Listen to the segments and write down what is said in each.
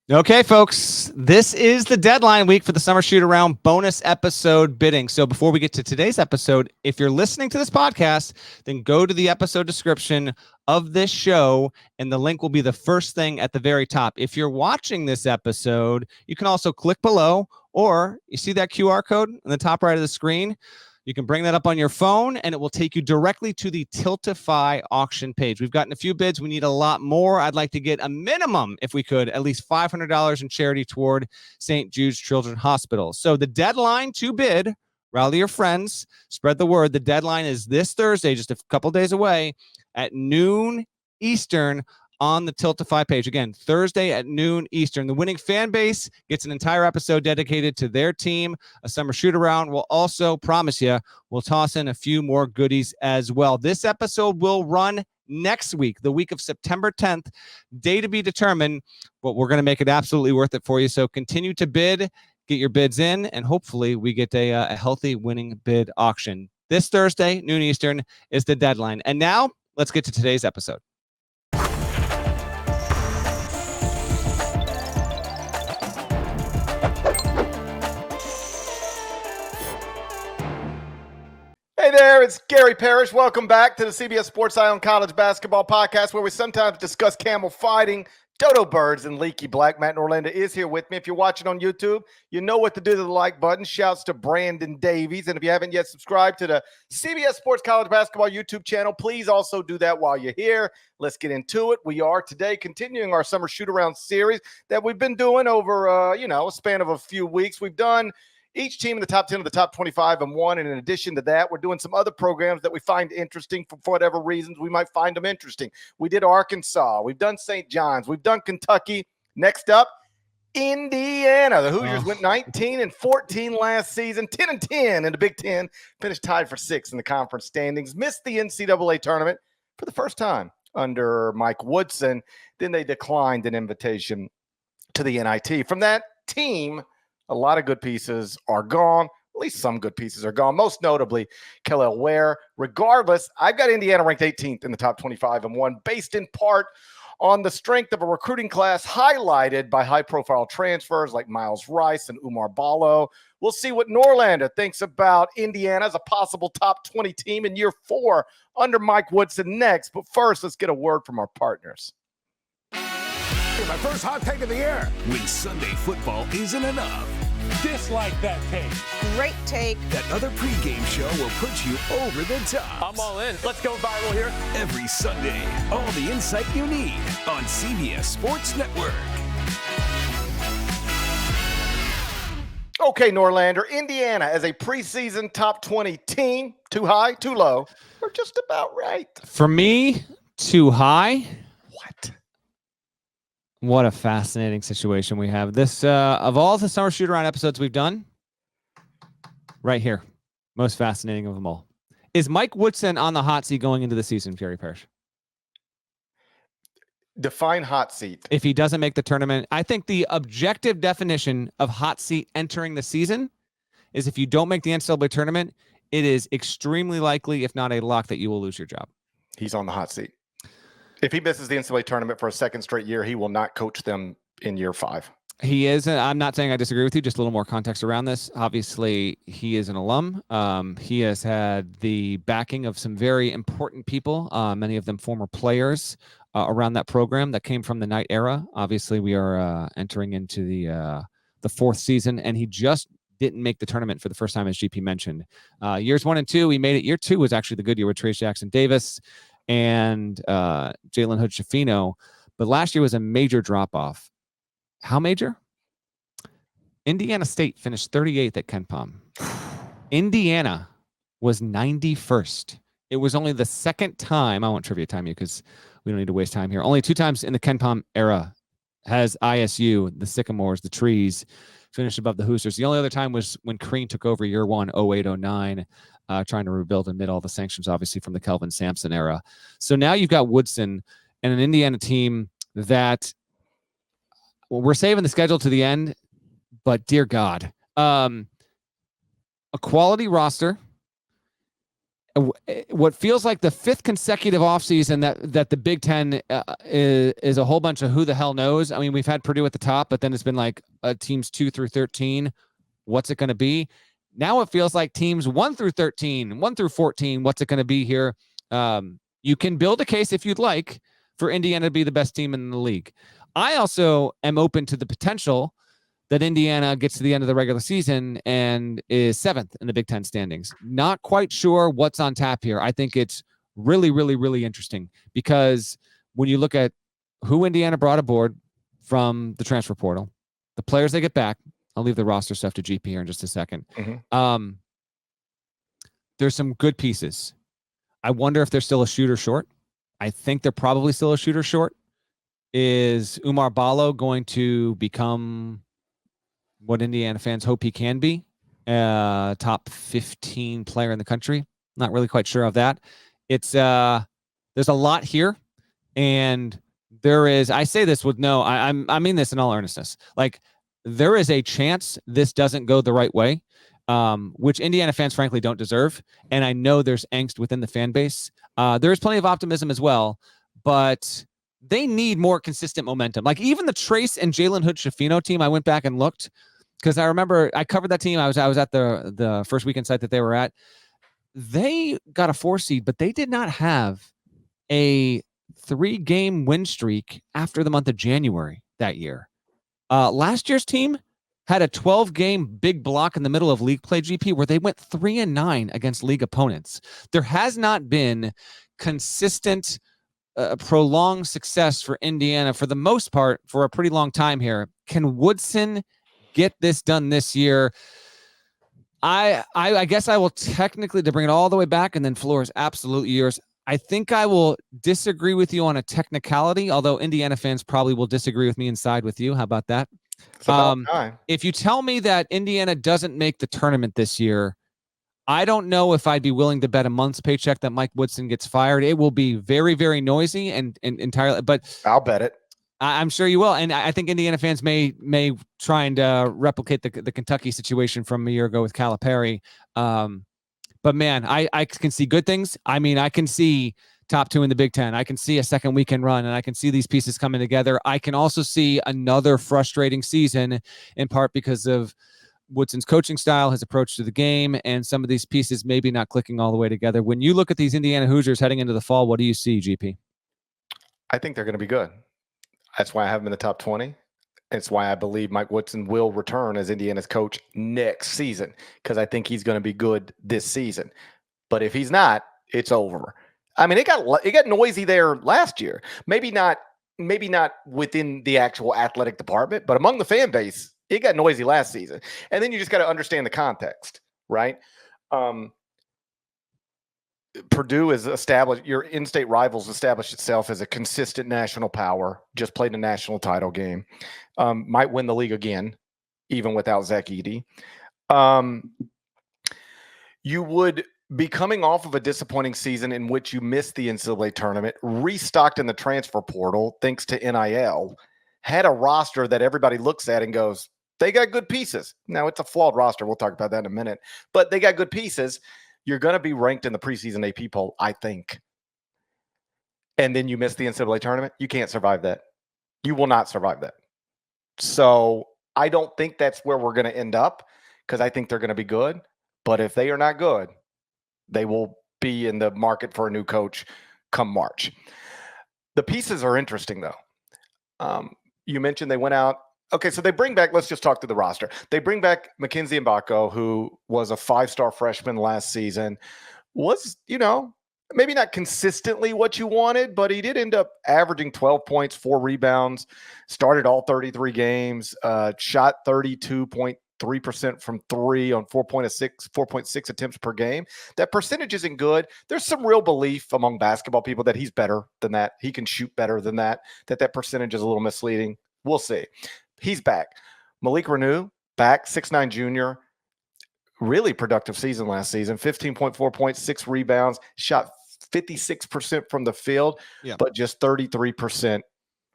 Okay, folks, this is the deadline week for the Summer Shootaround bonus episode bidding. So before we get to today's episode, if you're listening to this podcast, then go to the episode description of this show, and the link will be the first thing at the very top. If you're watching this episode, you can also click below, or you see that QR code in the top right of the screen. You can bring that up on your phone, and it will take you directly to the Tiltify auction page. We've gotten a few bids. We need a lot more. I'd like to get a minimum, if we could, at least $500 in charity toward St. Jude's Children's Hospital. So the deadline to bid, rally your friends, spread the word. The deadline is this Thursday, just a couple days away, at noon Eastern on the Tiltify page. Again, Thursday at noon Eastern. The winning fan base gets an entire episode dedicated to their team. A summer shoot-around. We'll also, promise you, we'll toss in a few more goodies as well. This episode will run next week, the week of September 10th. Day to be determined, but we're going to make it absolutely worth it for you. So continue to bid, get your bids in, and hopefully we get a healthy winning bid auction. This Thursday, noon Eastern, is the deadline. And now, let's get to today's episode. Hey there, it's Gary Parrish. Welcome back to the CBS Sports Eye on College Basketball Podcast, where we sometimes discuss camel fighting, dodo birds, and leaky black. Matt Norlander is here with me. If you're watching on YouTube, you know what to do to the like button. Shouts to Brandon Davies. And if you haven't yet subscribed to the CBS Sports College Basketball YouTube channel, please also do that while you're here. Let's get into it. We are today continuing our summer shoot-around series that we've been doing over, a span of a few weeks. We've done each team in the top 10 of the top 25 and one. And in addition to that, we're doing some other programs that we find interesting for whatever reasons we might find them interesting. We did Arkansas. We've done St. John's. We've done Kentucky. Next up, Indiana. The Hoosiers went 19-14 last season, 10-10 in the Big Ten, finished tied for 6th in the conference standings, missed the NCAA tournament for the first time under Mike Woodson. Then they declined an invitation to the NIT. From that team, a lot of good pieces are gone. At least some good pieces are gone, most notably Kel'el Ware. Regardless, I've got Indiana ranked 18th in the top 25 and one, based in part on the strength of a recruiting class highlighted by high-profile transfers like Myles Rice and Oumar Ballo. We'll see what Norlander thinks about Indiana as a possible top 20 team in year 4 under Mike Woodson next. But first, let's get a word from our partners. My first hot take of the year. When Sunday football isn't enough. Dislike that take. Great take. That other pregame show will put you over the top. I'm all in. Let's go viral here. Every Sunday, all the insight you need on CBS Sports Network. Okay, Norlander, Indiana as a preseason top 20 team, too high, too low, or just about right? For me, too high. What? What a fascinating situation we have. This, of all the summer shoot-around episodes we've done, right here, most fascinating of them all. Is Mike Woodson on the hot seat going into the season, Gary Parrish? Define hot seat. If he doesn't make the tournament, I think the objective definition of hot seat entering the season is if you don't make the NCAA tournament, it is extremely likely, if not a lock, that you will lose your job. He's on the hot seat. If he misses the NCAA tournament for a second straight year, he will not coach them in year 5. He is. I'm not saying I disagree with you. Just a little more context around this. Obviously, he is an alum. He has had the backing of some very important people, many of them former players around that program that came from the Knight era. Obviously, we are entering into the 4th season, and he just didn't make the tournament for the first time, as GP mentioned. Years 1 and 2, he made it. Year 2 was actually the good year with Trace Jackson Davis and Jalen Hood-Schifino. But last year was a major drop-off. How major? Indiana State finished 38th at KenPom. Indiana was 91st. It was only the second time, I won't trivia time you because we don't need to waste time here. Only 2 times in the KenPom era has ISU, the Sycamores, the Trees, finished above the Hoosiers. The only other time was when Crean took over year 1, 08-09, trying to rebuild amid all the sanctions, obviously, from the Kelvin Sampson era. So now you've got Woodson and an Indiana team that, well, we're saving the schedule to the end, but dear God, a quality roster, what feels like the 5th consecutive offseason that the Big Ten is a whole bunch of who the hell knows. I mean, we've had Purdue at the top, but then it's been like teams 2 through 13. What's it going to be? Now it feels like teams 1 through 13, 1 through 14. What's it going to be here? You can build a case if you'd like for Indiana to be the best team in the league. I also am open to the potential that Indiana gets to the end of the regular season and is 7th in the Big Ten standings. Not quite sure what's on tap here. I think it's really, really, really interesting because when you look at who Indiana brought aboard from the transfer portal, the players they get back, I'll leave the roster stuff to GP here in just a second. Mm-hmm. There's some good pieces. I wonder if they're still a shooter short. I think they're probably still a shooter short. Is Oumar Ballo going to become what Indiana fans hope he can be? Top 15 player in the country. Not really quite sure of that. It's there's a lot here, and there is. I say this with I mean this in all earnestness. Like there is a chance this doesn't go the right way, which Indiana fans frankly don't deserve. And I know there's angst within the fan base. There is plenty of optimism as well, but they need more consistent momentum. Like even the Trace and Jalen Hood-Schifino team, I went back and looked because I remember I covered that team. I was at the first weekend site that they were at. They got a 4 seed, but they did not have a 3-game win streak after the month of January that year. Last year's team had a 12-game big block in the middle of league play, GP, where they went 3-9 against league opponents. There has not been consistent prolonged success for Indiana for the most part for a pretty long time here. Can Woodson get this done this year? I guess I will technically, to bring it all the way back, and then floor is absolutely yours. I think I will disagree with you on a technicality, although Indiana fans probably will disagree with me and side with you. How about that? If you tell me that Indiana doesn't make the tournament this year, I don't know if I'd be willing to bet a month's paycheck that Mike Woodson gets fired. It will be very, very noisy and entirely, but I'll bet it. I'm sure you will. And I think Indiana fans may try and replicate the Kentucky situation from a year ago with Calipari. But man, I can see good things. I mean, I can see top 2 in the Big Ten. I can see a second weekend run, and I can see these pieces coming together. I can also see another frustrating season, in part because of Woodson's coaching style, his approach to the game, and some of these pieces maybe not clicking all the way together. When you look at these Indiana Hoosiers heading into the fall, what do you see, GP? I think they're going to be good. That's why I have them in the top 20. It's why I believe Mike Woodson will return as Indiana's coach next season, because I think he's going to be good this season. But if he's not, it's over. I mean, it got noisy there last year. Maybe not within the actual athletic department, but among the fan base, it got noisy last season. And then you just got to understand the context, right? Purdue is established, your in-state rivals established itself as a consistent national power, just played a national title game, might win the league again, even without Zach Edey. You would be coming off of a disappointing season in which you missed the NCAA tournament, restocked in the transfer portal thanks to NIL, had a roster that everybody looks at and goes, they got good pieces. Now, it's a flawed roster. We'll talk about that in a minute. But they got good pieces. You're going to be ranked in the preseason AP poll, I think. And then you miss the NCAA tournament. You can't survive that. You will not survive that. So I don't think that's where we're going to end up, because I think they're going to be good. But if they are not good, they will be in the market for a new coach come March. The pieces are interesting, though. You mentioned they went out. Okay, so they bring back, let's just talk through the roster. They bring back Mackenzie Mbako, who was a 5-star freshman last season, was, maybe not consistently what you wanted, but he did end up averaging 12 points, 4 rebounds, started all 33 games, shot 32.3% from 3 on 4.6 attempts per game. That percentage isn't good. There's some real belief among basketball people that he's better than that. He can shoot better than that percentage is a little misleading. We'll see. He's back. Malik Renew, back, 6'9" junior. Really productive season last season. 15.4 points, 6 rebounds, shot 56% from the field, but just 33%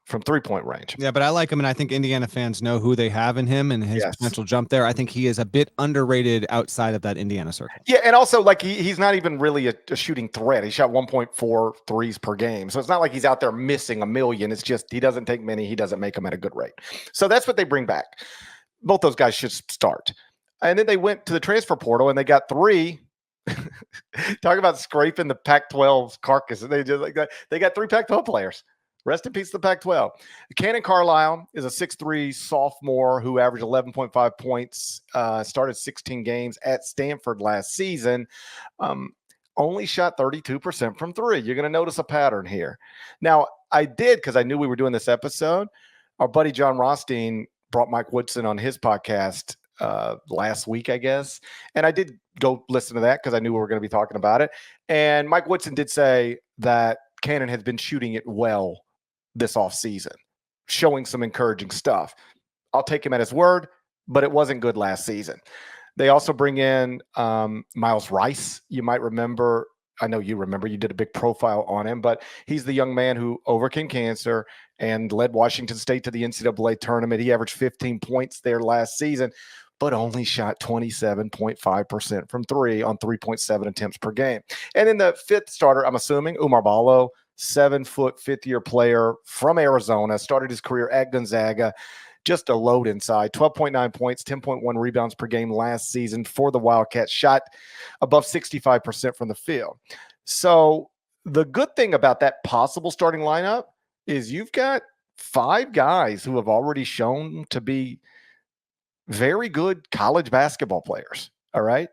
from 3-point range. Yeah, but I like him, and I think Indiana fans know who they have in him and his potential jump there. I think he is a bit underrated outside of that Indiana circle. Yeah, and also like he's not even really a shooting threat. He shot 1.4 threes per game. So it's not like he's out there missing a million. It's just he doesn't take many. He doesn't make them at a good rate. So that's what they bring back. Both those guys should start. And then they went to the transfer portal and they got 3. Talk about scraping the Pac-12 carcass. They just like that. They got 3 Pac-12 players. Rest in peace to the Pac-12. Cannon Carlisle is a 6'3" sophomore who averaged 11.5 points, started 16 games at Stanford last season. Only shot 32% from 3. You're going to notice a pattern here. Now, I did, because I knew we were doing this episode, our buddy John Rothstein brought Mike Woodson on his podcast last week, I guess. And I did go listen to that because I knew we were going to be talking about it. And Mike Woodson did say that Cannon has been shooting it well this offseason, showing some encouraging stuff. I'll take him at his word, but it wasn't good last season. They also bring in Myles Rice. You might remember, I know you remember, you did a big profile on him, but he's the young man who overcame cancer and led Washington State to the NCAA tournament. He averaged 15 points there last season, but only shot 27.5% from 3 on 3.7 attempts per game. And then the 5th starter, I'm assuming, Oumar Ballo, 7-foot, 5th-year player from Arizona, started his career at Gonzaga, just a load inside, 12.9 points, 10.1 rebounds per game last season for the Wildcats, shot above 65% from the field. So the good thing about that possible starting lineup is you've got 5 guys who have already shown to be very good college basketball players, all right?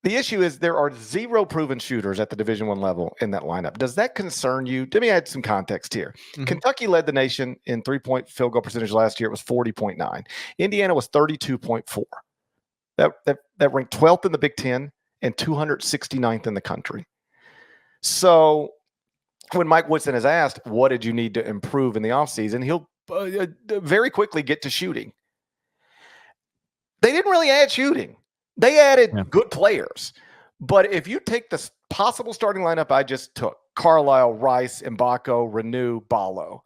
The issue is there are 0 proven shooters at the Division I level in that lineup. Does that concern you? Let me add some context here. Mm-hmm. Kentucky led the nation in 3-point field goal percentage last year. It was 40.9. Indiana was 32.4. That ranked 12th in the Big Ten and 269th in the country. So when Mike Woodson is asked, what did you need to improve in the offseason, he'll very quickly get to shooting. They didn't really add shooting. They added good players. But if you take the possible starting lineup I just took, Carlisle, Rice, Mbako, Renew, Ballo,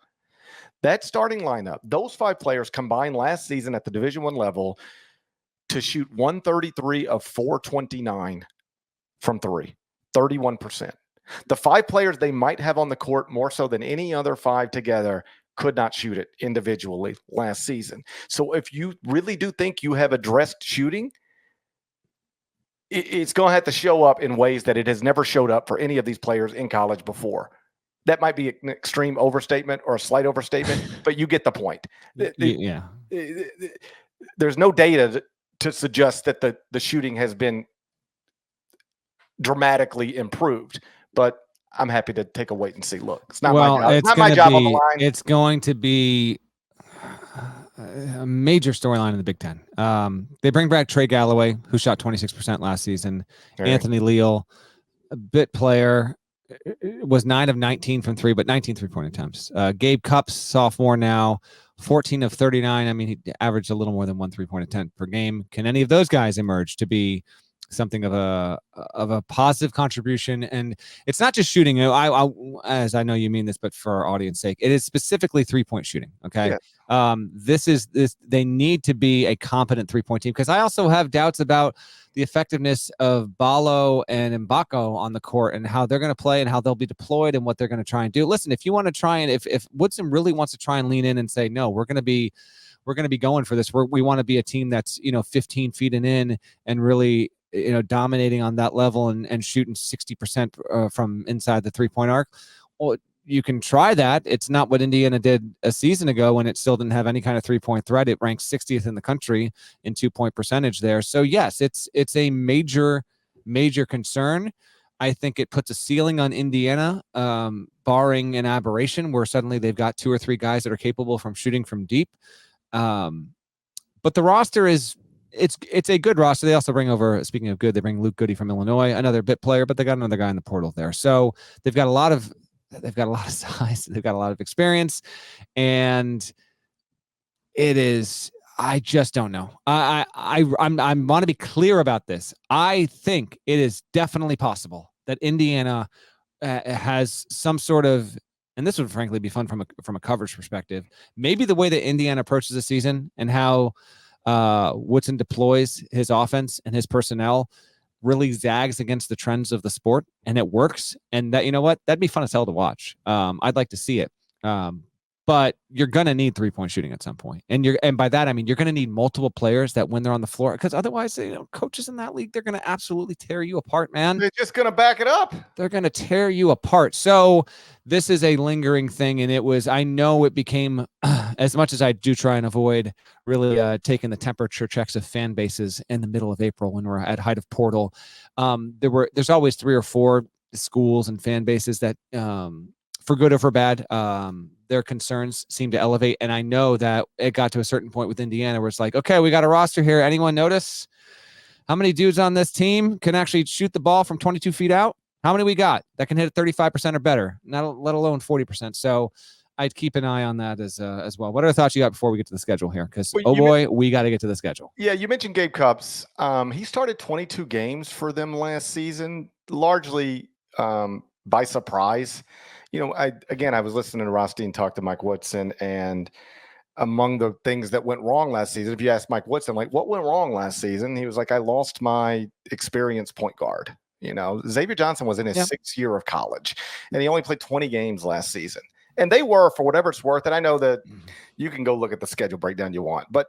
that starting lineup, those 5 players combined last season at the Division I level to shoot 133 of 429 from 3, 31%. The 5 players they might have on the court more so than any other 5 together could not shoot it individually last season. So if you really do think you have addressed shooting, it's going to have to show up in ways that it has never showed up for any of these players in college before. That might be an extreme overstatement or a slight overstatement, but you get the point. Yeah. There's no data to suggest that the shooting has been dramatically improved, but I'm happy to take a wait and see look. It's not my job. It's not my job on the line. It's going to be a major storyline in the Big Ten. They bring back Trey Galloway, who shot 26% last season. Anthony Leal, a bit player, was 9 of 19 from 3, but 19 3-point attempts. Gabe Cupps, sophomore now, 14 of 39. I mean, he averaged a little more than 1 3-point attempt per game. Can any of those guys emerge to be something of a positive contribution? And it's not just shooting. As I know you mean this, but for our audience sake, it is specifically 3-point shooting. Okay. Yeah. This they need to be a competent 3-point team, because I also have doubts about the effectiveness of Ballo and Mbako on the court and how they're going to play and how they'll be deployed and what they're going to try and do. Listen, if you want to try and if Woodson really wants to try and lean in and say, no, we're going to be going for this. We want to be a team that's, 15 feet and in and really, dominating on that level and shooting 60% from inside the 3-point arc. Well, you can try that. It's not what Indiana did a season ago when it still didn't have any kind of 3-point threat. It ranks 60th in the country in 2-point percentage there. So yes, it's a major concern. I think it puts a ceiling on Indiana, barring an aberration where suddenly they've got 2 or 3 guys that are capable from shooting from deep. But the roster is, it's a good roster. They also bring over, speaking of good, they bring Luke Goody from Illinois, another bit player, but they got another guy in the portal there. So they've got a lot of size. They've got a lot of experience, and I just don't know. I want to be clear about this. I think it is definitely possible that Indiana has some sort of and this would frankly be fun from a coverage perspective, maybe the way that Indiana approaches the season and how Woodson deploys his offense and his personnel really zags against the trends of the sport, and it works. And that, you know what, that'd be fun as hell to watch. I'd like to see it. But you're going to need 3-point shooting at some point. And by that, I mean, you're going to need multiple players that when they're on the floor, because otherwise, coaches in that league, they're going to absolutely tear you apart, man. They're just going to back it up. They're going to tear you apart. So this is a lingering thing. And I know it became, as much as I do try and avoid really taking the temperature checks of fan bases in the middle of April when we're at height of portal, there's always 3 or 4 schools and fan bases that, for good or for bad, their concerns seem to elevate. And I know that it got to a certain point with Indiana where it's like, okay, we got a roster here. Anyone notice how many dudes on this team can actually shoot the ball from 22 feet out? How many we got that can hit it 35% or better, not let alone 40%. So I'd keep an eye on that as well. What other thoughts you got before we get to the schedule here? Because, we got to get to the schedule. Yeah, you mentioned Gabe Cupps. He started 22 games for them last season, largely by surprise. I was listening to Rothstein talk to Mike Woodson, and among the things that went wrong last season, if you ask Mike Woodson, like, what went wrong last season? He was like, I lost my experienced point guard. Xavier Johnson was in his 6th year of college, and he only played 20 games last season. And they were, for whatever it's worth, and I know that you can go look at the schedule breakdown you want, but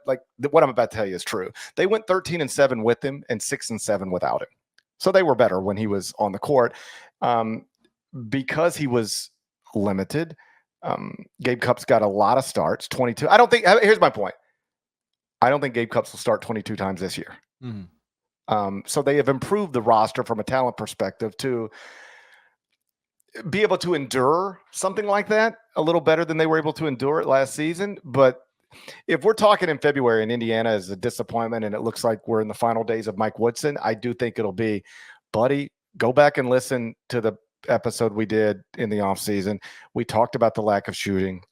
what I'm about to tell you is true. They went 13-7 with him and 6-7 without him. So they were better when he was on the court. Because he was limited, Gabe Cupps got a lot of starts, 22. Here's my point. I don't think Gabe Cupps will start 22 times this year. So they have improved the roster from a talent perspective to be able to endure something like that a little better than they were able to endure it last season. But if we're talking in February and Indiana is a disappointment and it looks like we're in the final days of Mike Woodson, I do think it'll be, buddy, go back and listen to the episode we did in the offseason. We talked about the lack of shooting,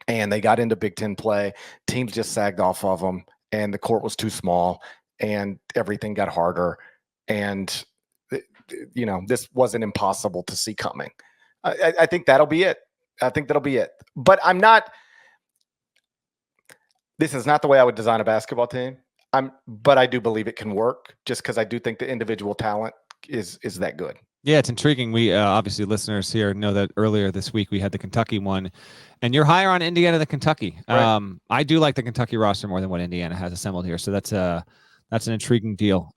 and they got into Big Ten play. Teams just sagged off of them, and the court was too small, and everything got harder. And, this wasn't impossible to see coming. I think that'll be it. But this is not the way I would design a basketball team. But I do believe it can work, just because I do think the individual talent is that good. Yeah, it's intriguing. We obviously, listeners here know that earlier this week we had the Kentucky one, and you're higher on Indiana than Kentucky. Right. I do like the Kentucky roster more than what Indiana has assembled here, so that's an intriguing deal.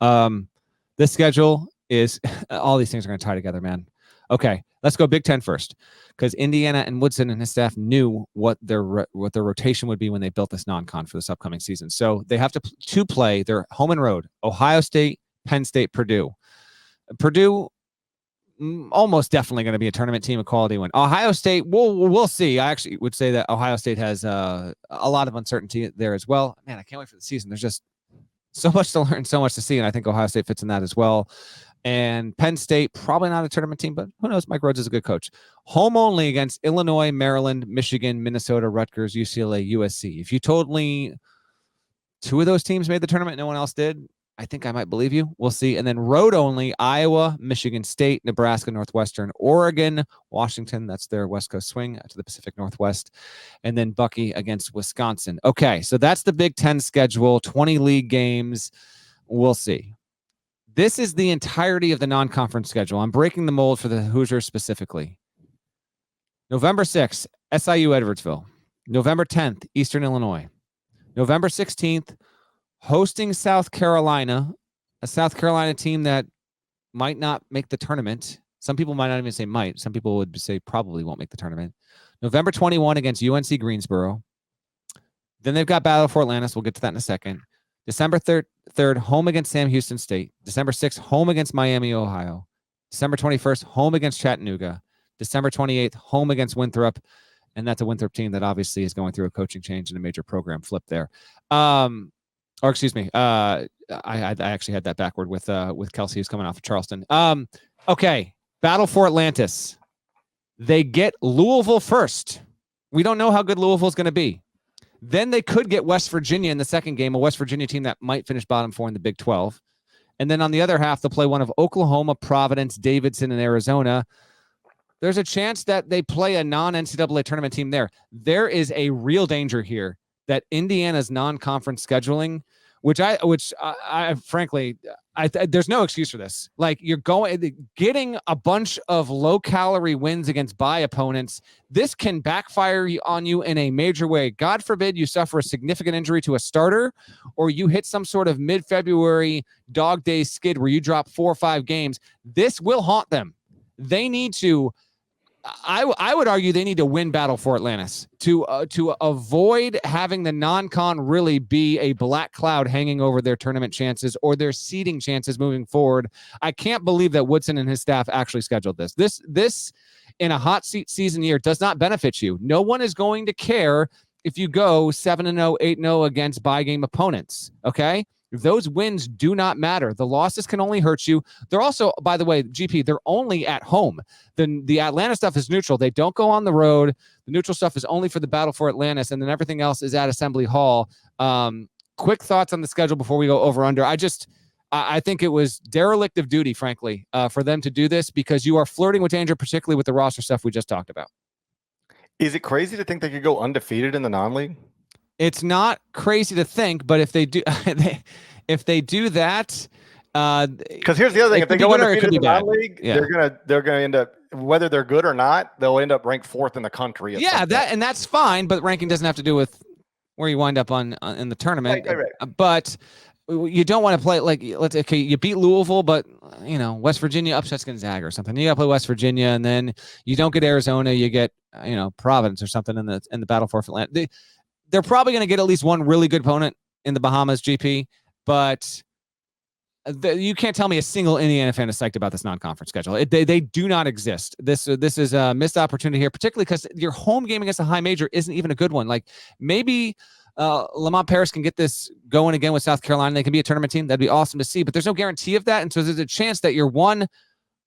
This schedule is all these things are going to tie together, man. Okay, let's go Big Ten first, because Indiana and Woodson and his staff knew what their rotation would be when they built this non-con for this upcoming season. So they have to play their home and road: Ohio State, Penn State, Purdue. Purdue, almost definitely going to be a tournament team, a quality win. Ohio State, we'll see. I actually would say that Ohio State has a lot of uncertainty there as well. Man, I can't wait for the season. There's just so much to learn, so much to see, and I think Ohio State fits in that as well. And Penn State, probably not a tournament team, but who knows? Mike Rhodes is a good coach. Home only against Illinois, Maryland, Michigan, Minnesota, Rutgers, UCLA, USC. If you told me 2 of those teams made the tournament, no one else did, I think I might believe you. We'll see. And then road only: Iowa, Michigan State, Nebraska, Northwestern, Oregon, Washington. That's their West Coast swing to the Pacific Northwest. And then Bucky against Wisconsin. Okay, so that's the Big Ten schedule, 20 league games. We'll see. This is the entirety of the non-conference schedule. I'm breaking the mold for the Hoosiers specifically. November 6th, SIU Edwardsville. November 10th, Eastern Illinois. November 16th, hosting South Carolina, a South Carolina team that might not make the tournament. Some people might not even say might. Some people would say probably won't make the tournament. November 21 against UNC Greensboro. Then they've got Battle for Atlantis. We'll get to that in a second. December 3rd, home against Sam Houston State. December 6th, home against Miami, Ohio. December 21st, home against Chattanooga. December 28th, home against Winthrop. And that's a Winthrop team that obviously is going through a coaching change and a major program flip there. Or excuse me, I actually had that backward with Kelsey, who's coming off of Charleston. Okay, Battle for Atlantis. They get Louisville first. We don't know how good Louisville is going to be. Then they could get West Virginia in the second game, a West Virginia team that might finish bottom 4 in the Big 12. And then on the other half, they'll play one of Oklahoma, Providence, Davidson, and Arizona. there's a chance that they play a non-NCAA tournament team there. There is a real danger here that Indiana's non-conference scheduling, which I frankly, there's no excuse for this. Like, you're getting a bunch of low-calorie wins against bye opponents. This can backfire on you in a major way. God forbid you suffer a significant injury to a starter, or you hit some sort of mid-February dog day skid where you drop 4 or 5 games. This will haunt them. They need to. I would argue they need to win Battle for Atlantis to avoid having the non-con really be a black cloud hanging over their tournament chances or their seeding chances moving forward. I can't believe that Woodson and his staff actually scheduled this. This in a hot season year does not benefit you. No one is going to care if you go 7-0, 8-0 against bye game opponents. Okay. Those wins do not matter. The losses can only hurt you. They're also, by the way, GP, they're only at home. The Atlanta stuff is neutral. They don't go on the road. The neutral stuff is only for the Battle for Atlantis, and then everything else is at Assembly Hall. Quick thoughts on the schedule before we go over under. I think it was derelict of duty, frankly, for them to do this, because you are flirting with danger, particularly with the roster stuff we just talked about. Is it crazy to think they could go undefeated in the non-league? It's not crazy to think, but if they do, if they do that, because here's the other thing: if they go undefeated in the non-league, they're gonna end up, whether they're good or not, they'll end up ranked 4th in the country. And that's fine, but ranking doesn't have to do with where you wind up in the tournament. Right. But you don't want to play like, you beat Louisville, but West Virginia upsets Gonzaga or something. You got to play West Virginia, and then you don't get Arizona, you get Providence or something in the Battle for Atlanta. They're probably going to get at least one really good opponent in the Bahamas, GP, but you can't tell me a single Indiana fan is psyched about this non-conference schedule. They do not exist. This is a missed opportunity here, particularly because your home game against a high major isn't even a good one. Like, maybe Lamont Paris can get this going again with South Carolina. They can be a tournament team. That'd be awesome to see, but there's no guarantee of that. And so there's a chance that your one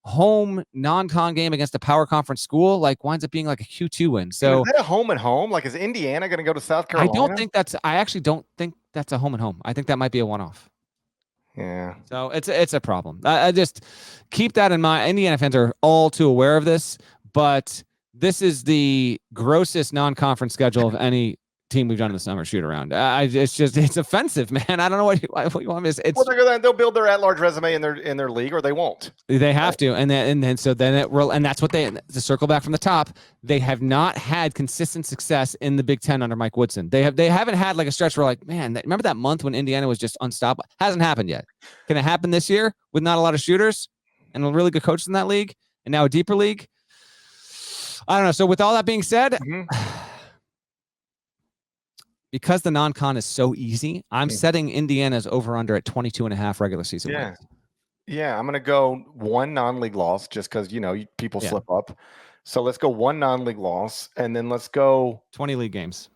home non-con game against a power conference school winds up being like a Q2 win. So is that a home and home? Like, is Indiana going to go to South Carolina? I actually don't think that's a home and home. I think that might be a one-off. Yeah. So it's a problem. I just keep that in mind. Indiana fans are all too aware of this, but this is the grossest non-conference schedule of any team we've done in the summer shoot-around. It's offensive, man. I don't know what you want me to say. They'll build their at-large resume in their league, or they won't. They have to, and that's what to circle back from the top. They have not had consistent success in the Big Ten under Mike Woodson. They haven't had like a stretch where, like, man, remember that month when Indiana was just unstoppable? Hasn't happened yet. Can it happen this year with not a lot of shooters and a really good coach in that league, and now a deeper league? I don't know. So with all that being said. Because the non-con is so easy, I'm setting Indiana's over-under at 22.5 regular season wins. Yeah, I'm going to go one non-league loss just because, people slip up. So let's go one non-league loss, and then let's go 20 league games.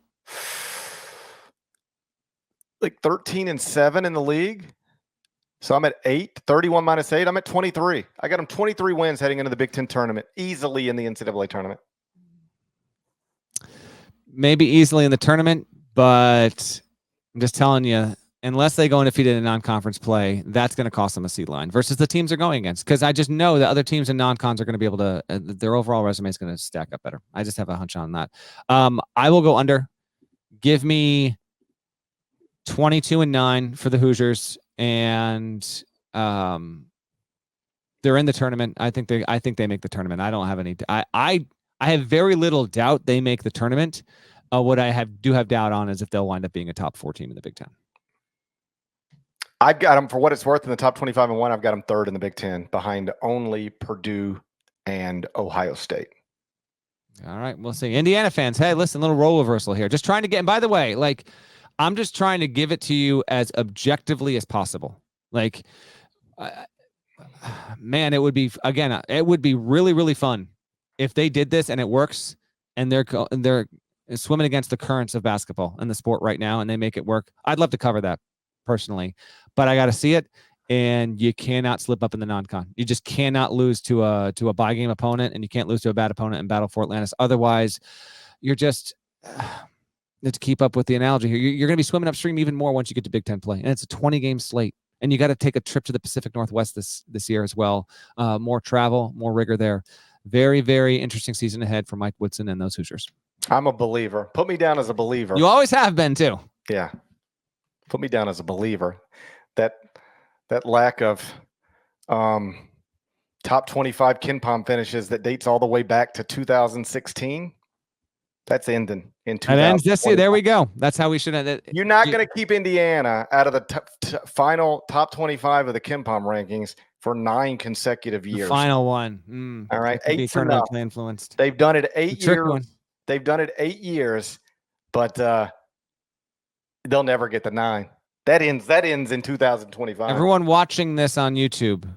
Like 13-7 in the league. So I'm at 8, 31 minus 8. I'm at 23. I got them 23 wins heading into the Big Ten tournament, easily in the NCAA tournament. Maybe easily in the tournament. But I'm just telling you, unless they go undefeated in non-conference play, that's going to cost them a seed line versus the teams they're going against. Because I just know that other teams in non-cons are going to be able to, their overall resume is going to stack up better. I just have a hunch on that. I will go under. Give me 22-9 for the Hoosiers, and they're in the tournament. I think they make the tournament. I don't have any. I have very little doubt they make the tournament. What I do have doubt on is if they'll wind up being a top 4 team in the Big Ten. I've got them, for what it's worth, in the top 25-1. I've got them 3rd in the Big Ten, behind only Purdue and Ohio State. All right, we'll see. Indiana fans, hey, listen, little role reversal here. Just trying to get, and by the way, I'm just trying to give it to you as objectively as possible. Man, it would be really, really fun if they did this and it works, and they're swimming against the currents of basketball and the sport right now, and they make it work. I'd love to cover that personally, but I got to see it. And you cannot slip up in the non-con. You just cannot lose to a bye game opponent, and you can't lose to a bad opponent in Battle for Atlantis. Otherwise, you're just to keep up with the analogy here. You're going to be swimming upstream even more once you get to Big Ten play, and it's a 20-game slate. And you got to take a trip to the Pacific Northwest this year as well. More travel, more rigor there. very, very interesting season ahead for Mike Woodson and those Hoosiers. I'm a believer. Put me down as a believer. You always have been too. Yeah. Put me down as a believer. That lack of top 25 KenPom finishes that dates all the way back to 2016. That's ending in 2020. It ends this year. There we go. That's how we should end it. You're not going to keep Indiana out of the final top 25 of the KenPom rankings for 9 consecutive years. The final one. All right. 8 influenced. They've done it 8 years. One. They've done it 8 years, but they'll never get the 9. That ends in 2025. Everyone watching this on YouTube,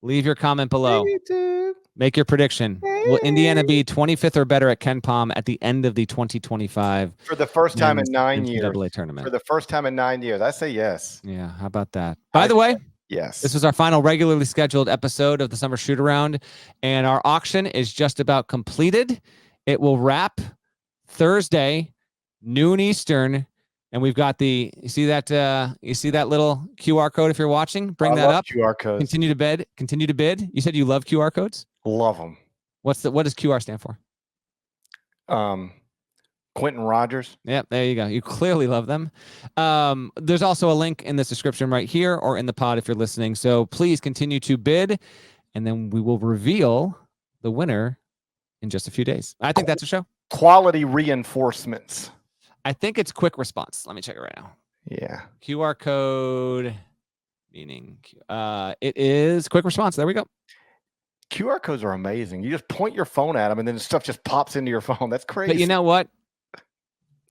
leave your comment below. YouTube. Make your prediction. Will Indiana be 25th or better at KenPom at the end of the 2025 for the first time in 9 years? NCAA Tournament. For the first time in 9 years. I say yes. Yeah, how about that? By the way, yes. This was our final regularly scheduled episode of the Summer Shootaround, and our auction is just about completed. It will wrap Thursday, noon Eastern, and we've got you see that little QR code if you're watching? Bring that up. QR codes. Continue to bid. You said you love QR codes? Love them. What does QR stand for? Quentin Rogers. Yep, there you go. You clearly love them. There's also a link in this description right here or in the pod if you're listening. So please continue to bid, and then we will reveal the winner in just a few days. I think that's a show. Quality reinforcements. I think it's quick response. Let me check it right now. Yeah. QR code, meaning it is quick response. There we go. QR codes are amazing. You just point your phone at them, and then the stuff just pops into your phone. That's crazy. But you know what?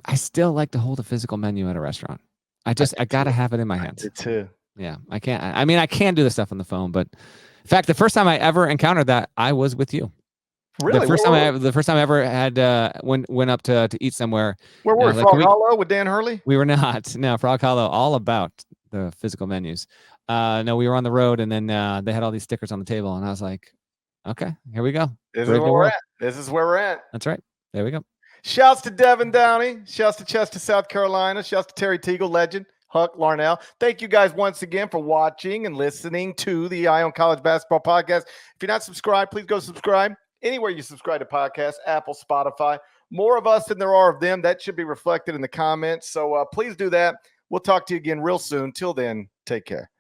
I still like to hold a physical menu at a restaurant. I got to have it in my hands. I do too. Yeah, I can't. I mean, I can do the stuff on the phone, but in fact, the first time I ever encountered that, I was with you. Really? The first time I ever had went up to eat somewhere. Where were we? Frog Hollow with Dan Hurley? We were not. No, Frog Hollow, all about the physical menus. No, we were on the road, and then they had all these stickers on the table, and I was like, okay, here we go. This is where we're at. This is where we're at. That's right. There we go. Shouts to Devin Downey. Shouts to Chester, South Carolina. Shouts to Terry Teagle, legend. Huck Larnell. Thank you guys once again for watching and listening to the Eye on College Basketball Podcast. If you're not subscribed, please go subscribe. Anywhere you subscribe to podcasts, Apple, Spotify. More of us than there are of them. That should be reflected in the comments. So please do that. We'll talk to you again real soon. Till then, take care.